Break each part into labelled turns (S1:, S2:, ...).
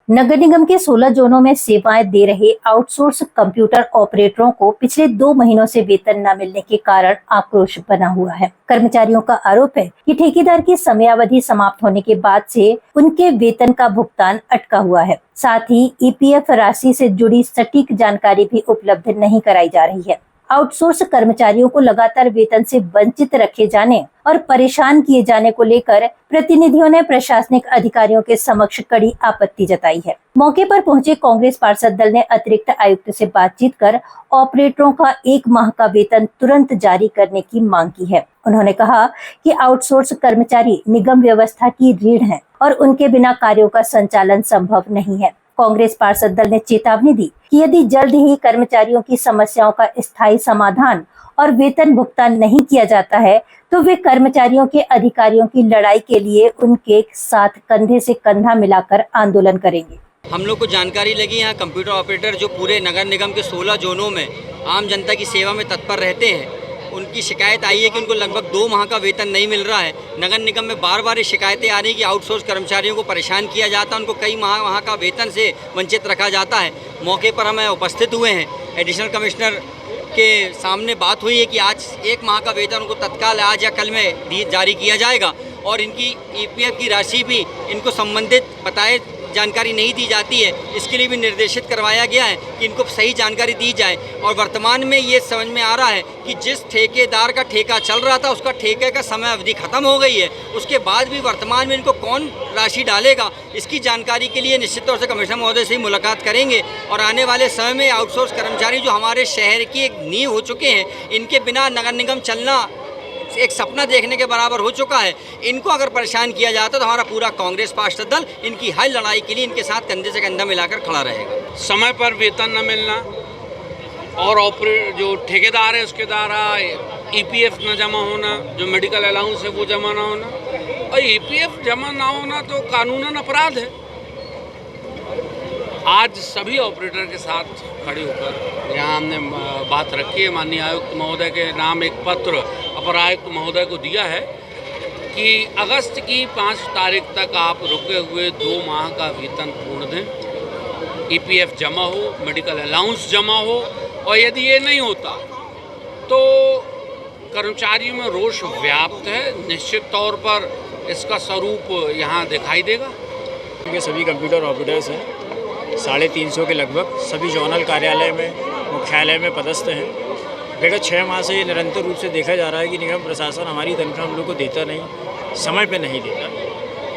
S1: नगर निगम के 16 जोनों में सेवाएं दे रहे आउटसोर्स कंप्यूटर ऑपरेटरों को पिछले 2 महीनों से वेतन न मिलने के कारण आक्रोश बना हुआ है। कर्मचारियों का आरोप है कि ठेकेदार की समयावधि समाप्त होने के बाद से उनके वेतन का भुगतान अटका हुआ है। साथ ही ईपीएफ राशि से जुड़ी सटीक जानकारी भी उपलब्ध नहीं कराई जा रही है। आउटसोर्स कर्मचारियों को लगातार वेतन से वंचित रखे जाने और परेशान किए जाने को लेकर प्रतिनिधियों ने प्रशासनिक अधिकारियों के समक्ष कड़ी आपत्ति जताई है। मौके पर पहुंचे कांग्रेस पार्षद दल ने अतिरिक्त आयुक्त से बातचीत कर ऑपरेटरों का 1 माह का वेतन तुरंत जारी करने की मांग की है। उन्होंने कहा कि आउटसोर्स कर्मचारी निगम व्यवस्था की रीढ़ हैं और उनके बिना कार्यों का संचालन संभव नहीं है। कांग्रेस पार्षद दल ने चेतावनी दी कि यदि जल्द ही कर्मचारियों की समस्याओं का स्थायी समाधान और वेतन भुगतान नहीं किया जाता है तो वे कर्मचारियों के अधिकारियों की लड़ाई के लिए उनके साथ कंधे से कंधा मिलाकर आंदोलन करेंगे।
S2: हम लोग को जानकारी लगी यहाँ कंप्यूटर ऑपरेटर जो पूरे नगर निगम के 16 जोनों में आम जनता की सेवा में तत्पर रहते हैं, उनकी शिकायत आई है कि उनको लगभग 2 माह का वेतन नहीं मिल रहा है। नगर निगम में बार बार ये शिकायतें आ रही हैं कि आउटसोर्स कर्मचारियों को परेशान किया जाता है, उनको कई माह वहाँ का वेतन से वंचित रखा जाता है। मौके पर हम उपस्थित हुए हैं। एडिशनल कमिश्नर के सामने बात हुई है कि आज 1 माह का वेतन उनको तत्काल आज या कल में जारी किया जाएगा और इनकी ईपीएफ की राशि भी इनको संबंधित बताए जानकारी नहीं दी जाती है। इसके लिए भी निर्देशित करवाया गया है कि इनको सही जानकारी दी जाए। और वर्तमान में ये समझ में आ रहा है कि जिस ठेकेदार का ठेका चल रहा था उसका ठेके का समय अवधि खत्म हो गई है, उसके बाद भी वर्तमान में इनको कौन राशि डालेगा, इसकी जानकारी के लिए निश्चित तौर से कमिश्नर महोदय से ही मुलाकात करेंगे। और आने वाले समय में आउटसोर्स कर्मचारी जो हमारे शहर की एक नींव हो चुके हैं, इनके बिना नगर निगम चलना एक सपना देखने के बराबर हो चुका है। इनको अगर परेशान किया जाता तो हमारा पूरा कांग्रेस पार्षद दल इनकी हर लड़ाई के लिए इनके साथ कंधे से कंधा मिलाकर खड़ा रहेगा।
S3: समय पर वेतन न मिलना और जो ठेकेदार है उसके द्वारा ईपीएफ न जमा होना, जो मेडिकल अलाउंस है वो जमा ना होना, और ईपीएफ जमा ना होना तो कानूनन अपराध है। आज सभी ऑपरेटर के साथ खड़े होकर यहाँ हमने बात रखी है। माननीय आयुक्त महोदय के नाम एक पत्र अपर आयुक्त महोदय को दिया है कि अगस्त की 5 तारीख तक आप रुके हुए 2 माह का वेतन पूर्ण दें, ईपीएफ जमा हो, मेडिकल अलाउंस जमा हो, और यदि ये नहीं होता तो कर्मचारियों में रोष व्याप्त है। निश्चित तौर पर इसका स्वरूप यहाँ दिखाई देगा।
S4: ये सभी कंप्यूटर ऑपरेटर्स हैं, 350 के लगभग, सभी जोनल कार्यालय में मुख्यालय में पदस्थ हैं। विगत 6 माह से ये निरंतर रूप से देखा जा रहा है कि निगम प्रशासन हमारी तनख्वाह हम लोग को देता नहीं, समय पे नहीं देता,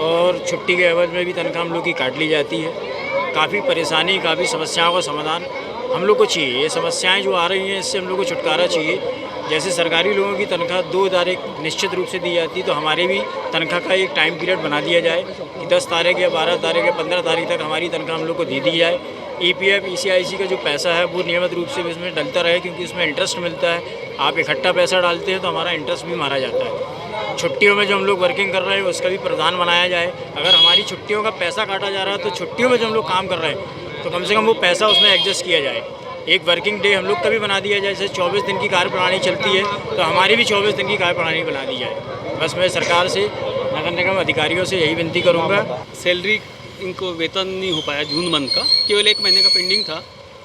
S4: और छुट्टी के एवज में भी तनख्वाह हम लोग की काट ली जाती है। काफ़ी परेशानी, काफ़ी समस्याओं का समाधान हम लोग को चाहिए। ये समस्याएं जो आ रही हैं इससे हम लोग को छुटकारा चाहिए। जैसे सरकारी लोगों की तनख्वाह 2 तारीख निश्चित रूप से दी जाती है, तो हमारे भी तनख्वाह का एक टाइम पीरियड बना दिया जाए कि 10 तारीख या 12 तारीख या 15 तारीख तक हमारी तनख्वाह हम लोग को दे दी जाए। ईपीएफ ईसीआईसी का जो पैसा है वो नियमित रूप से इसमें डलता रहे, क्योंकि उसमें इंटरेस्ट मिलता है। आप इकट्ठा पैसा डालते हैं तो हमारा इंटरेस्ट भी मारा जाता है। छुट्टियों में जो हम लोग वर्किंग कर रहे हैं उसका भी प्रावधान बनाया जाए। अगर हमारी छुट्टियों का पैसा काटा जा रहा है तो छुट्टियों में जो हम लोग काम कर रहे हैं तो कम से कम वो पैसा उसमें एडजस्ट किया जाए। एक वर्किंग डे हम लोग का भी बना दिया जाए। जैसे 24 दिन की कार्यप्रणाली चलती है तो हमारी भी 24 दिन की कार्यप्रणाली बना दी जाए। बस मैं सरकार से, नगर निगम अधिकारियों से यही विनती करूँगा।
S5: सैलरी इनको वेतन नहीं हो पाया जून मंथ का, केवल 1 महीने का पेंडिंग था,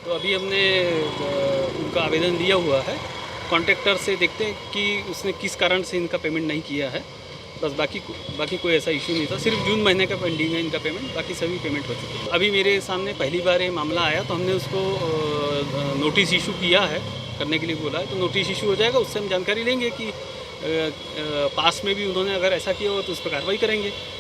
S5: तो अभी हमने उनका आवेदन दिया हुआ है। कॉन्ट्रैक्टर से देखते हैं कि उसने किस कारण से इनका पेमेंट नहीं किया है। बस बाकी कोई ऐसा इशू नहीं था, सिर्फ जून महीने का पेंडिंग है इनका पेमेंट, बाकी सभी पेमेंट हो चुके हैं। अभी मेरे सामने पहली बार ये मामला आया तो हमने उसको नोटिस इशू किया है, करने के लिए बोला है, तो नोटिस इशू हो जाएगा। उससे हम जानकारी लेंगे कि पास में भी उन्होंने अगर ऐसा किया हो तो उस पर कार्रवाई करेंगे।